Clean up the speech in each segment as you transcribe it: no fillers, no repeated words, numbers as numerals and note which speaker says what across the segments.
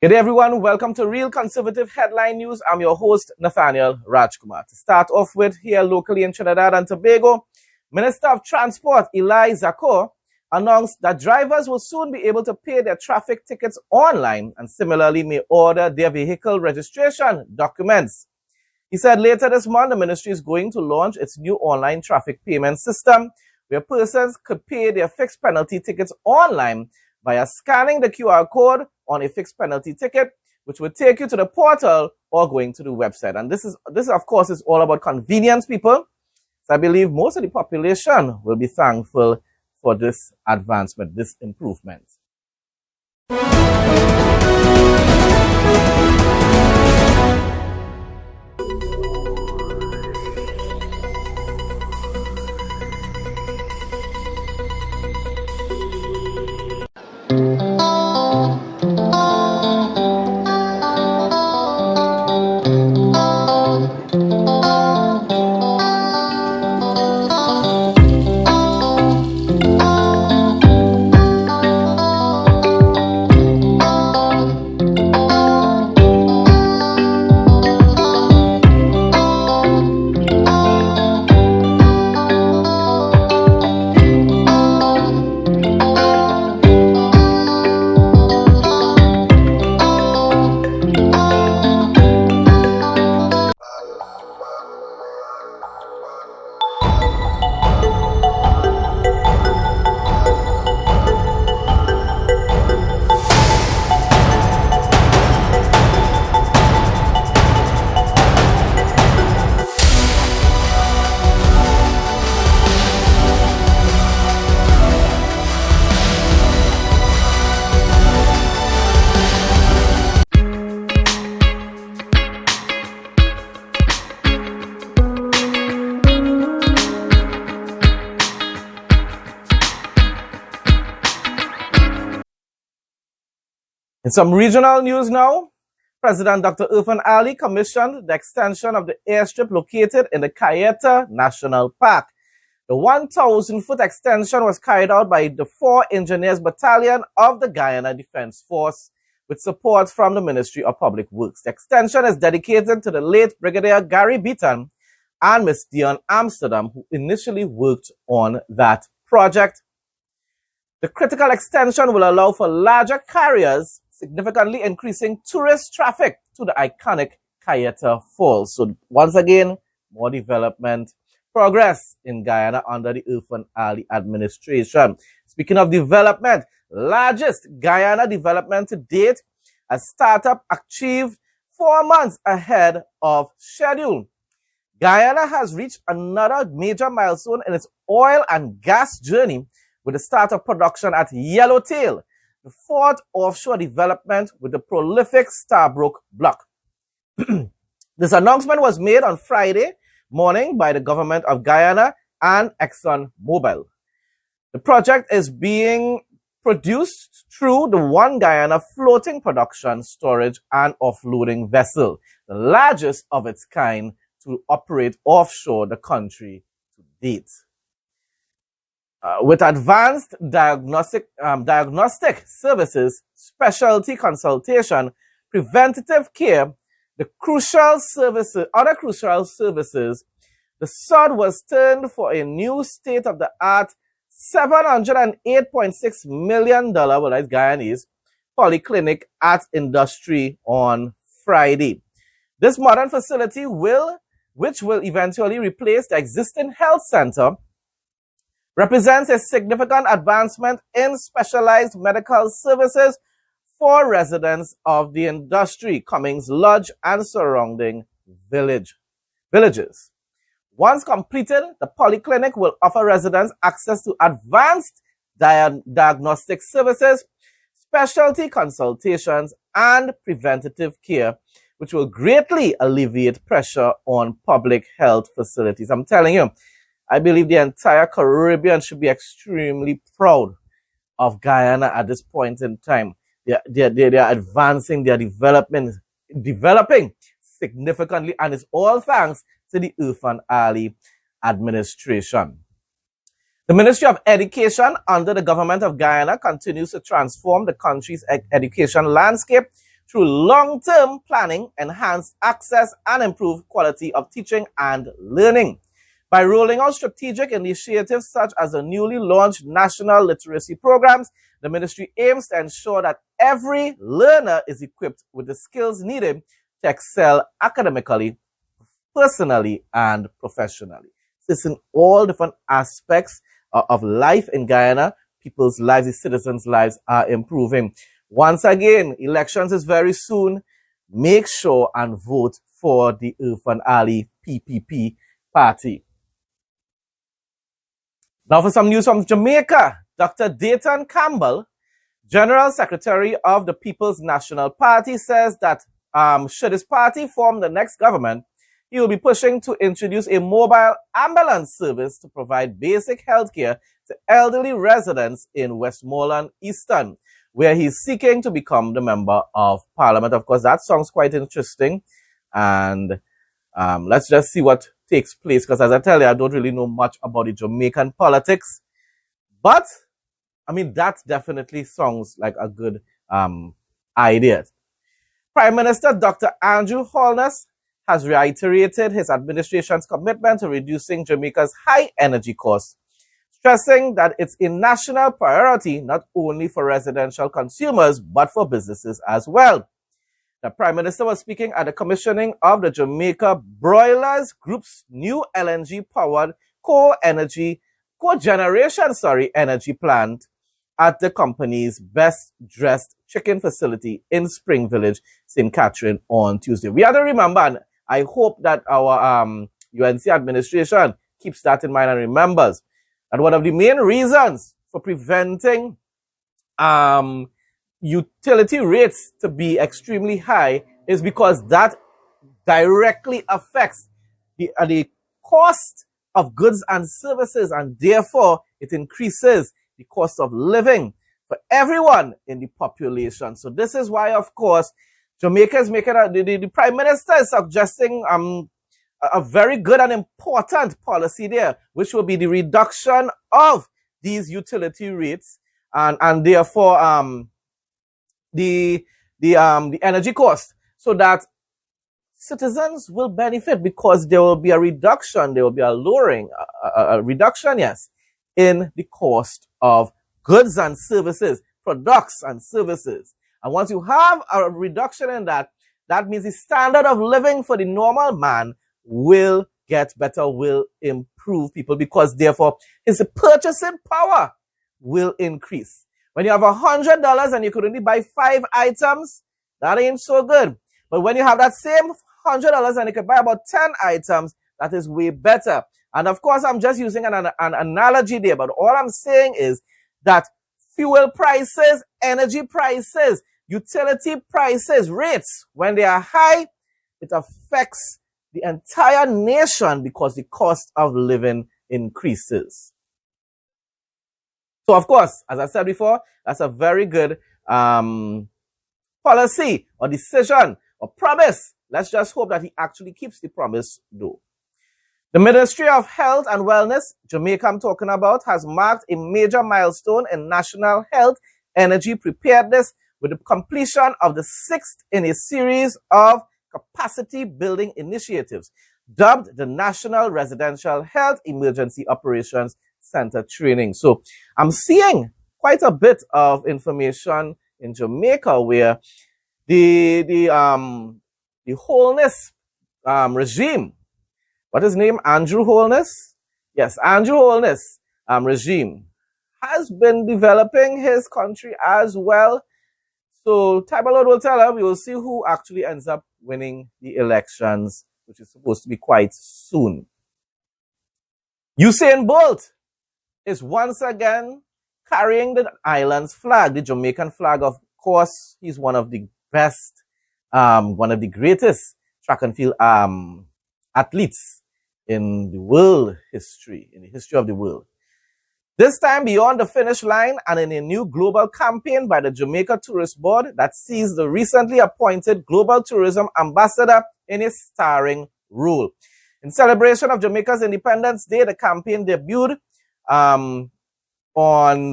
Speaker 1: Good day, everyone. Welcome to Real Conservative Headline News. I'm your host, Nathaniel Rajkumar. To start off with, here locally in Trinidad and Tobago, Minister of Transport Eli Zakor announced that drivers will soon be able to pay their traffic tickets online and similarly may order their vehicle registration documents. He said later this month, the ministry is going to launch its new online traffic payment system where persons could pay their fixed penalty tickets online via scanning the QR code on a fixed penalty ticket, which would take you to the portal or going to the website. And this of course, is all about convenience, people. So I believe most of the population will be thankful for this advancement, this improvement. In some regional news now, President Dr. Irfaan Ali commissioned the extension of the airstrip located in the Cayeta National Park. The 1,000-foot extension was carried out by the 4 Engineers Battalion of the Guyana Defense Force with support from the Ministry of Public Works. The extension is dedicated to the late Brigadier Gary Beaton and Miss Dion Amsterdam, who initially worked on that project. The critical extension will allow for larger carriers, significantly increasing tourist traffic to the iconic Cayeta Falls. So once again, more development progress in Guyana under the Irfaan Ali administration. Speaking of development, largest Guyana development to date, a startup achieved 4 months ahead of schedule. Guyana has reached another major milestone in its oil and gas journey with the start of production at Yellowtail, the 4th offshore development with the prolific Stabroek Block. This announcement was made on Friday morning by the government of Guyana and ExxonMobil. The project is being produced through the One Guyana floating production, storage, and offloading vessel, the largest of its kind to operate offshore the country to date. With advanced diagnostic services, specialty consultation, preventative care, other crucial services, the sod was turned for a new state-of-the-art $708.6 million, well, that's Guyanese, polyclinic at Industry on Friday. This modern facility which will eventually replace the existing health center, represents a significant advancement in specialized medical services for residents of the Industry, Cummings Lodge, and surrounding villages. Once completed, the polyclinic will offer residents access to advanced diagnostic services, specialty consultations, and preventative care, which will greatly alleviate pressure on public health facilities. I'm telling you, I believe the entire Caribbean should be extremely proud of Guyana at this point in time. They are advancing, they are developing significantly, and it's all thanks to the Irfaan Ali administration. The Ministry of Education under the government of Guyana continues to transform the country's education landscape through long-term planning, enhanced access, and improved quality of teaching and learning. By rolling out strategic initiatives such as the newly launched national literacy programs, the ministry aims to ensure that every learner is equipped with the skills needed to excel academically, personally, and professionally. This is in all different aspects of life in Guyana. People's lives, the citizens' lives are improving. Once again, elections is very soon. Make sure and vote for the Irfaan Ali PPP party. Now for some news from Jamaica. Dr. Dayton Campbell, General Secretary of the People's National Party, says that should his party form the next government, he will be pushing to introduce a mobile ambulance service to provide basic health care to elderly residents in Westmoreland Eastern, where he's seeking to become the Member of Parliament. Of course, that sounds quite interesting. And let's just see what takes place, because as I tell you, I don't really know much about the Jamaican politics. But, I mean, that definitely sounds like a good idea. Prime Minister Dr. Andrew Holness has reiterated his administration's commitment to reducing Jamaica's high energy costs, stressing that it's a national priority not only for residential consumers, but for businesses as well. The Prime Minister was speaking at the commissioning of the Jamaica Broilers Group's new LNG-powered cogeneration energy plant at the company's Best Dressed Chicken facility in Spring Village, St. Catherine on Tuesday. We have to remember, and I hope that our UNC administration keeps that in mind and remembers that one of the main reasons for preventing utility rates to be extremely high is because that directly affects the cost of goods and services, and therefore it increases the cost of living for everyone in the population. So this is why, of course, Jamaica is making the Prime Minister is suggesting a very good and important policy there, which will be the reduction of these utility rates and therefore the energy cost, so that citizens will benefit, because there will be a reduction, there will be a lowering, a reduction, yes, in the cost of goods and services, products and services. And once you have a reduction in that, that means the standard of living for the normal man will get better, will improve people, because therefore his purchasing power will increase. When you have $100 and you could only buy 5 items, that ain't so good. But when you have that same $100 and you can buy about 10 items, that is way better. And of course, I'm just using an analogy there, but all I'm saying is that fuel prices, energy prices, utility prices, rates, when they are high, it affects the entire nation because the cost of living increases. So, of course, as I said before, that's a very good policy or decision or promise. Let's just hope that he actually keeps the promise, though. The Ministry of Health and Wellness, Jamaica I'm talking about, has marked a major milestone in national health energy preparedness with the completion of the 6th in a series of capacity building initiatives dubbed the National Residential Health Emergency Operations Center Training. So I'm seeing quite a bit of information in Jamaica where the Holness regime, what is his name? Andrew Holness? Yes, Andrew Holness regime has been developing his country as well. So time alone will tell him. We will see who actually ends up winning the elections, which is supposed to be quite soon. Usain Bolt is once again carrying the island's flag, the Jamaican flag. Of course, he's one of the best, one of the greatest track and field athletes in the world history, in the history of the world. This time beyond the finish line and in a new global campaign by the Jamaica Tourist Board that sees the recently appointed Global Tourism Ambassador in a starring role. In celebration of Jamaica's Independence Day, the campaign debuted on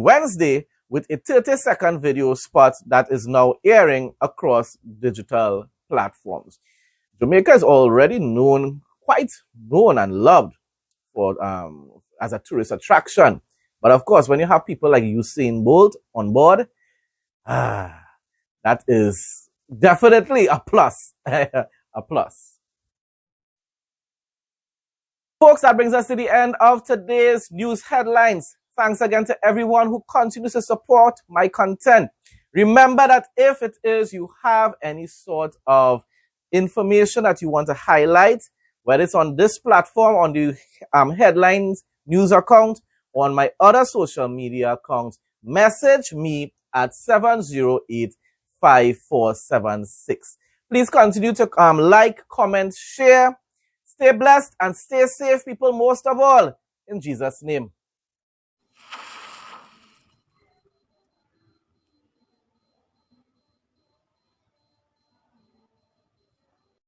Speaker 1: Wednesday with a 30-second video spot that is now airing across digital platforms. Jamaica is already quite known and loved for as a tourist attraction. But of course, when you have people like Usain Bolt on board, that is definitely a plus. A plus. Folks, that brings us to the end of today's news headlines. Thanks again to everyone who continues to support my content. Remember that if it is you have any sort of information that you want to highlight, whether it's on this platform, on the headlines news account, or on my other social media accounts, message me at 708-5476. Please continue to like, comment, share. Stay blessed and stay safe, people, most of all, in Jesus' name.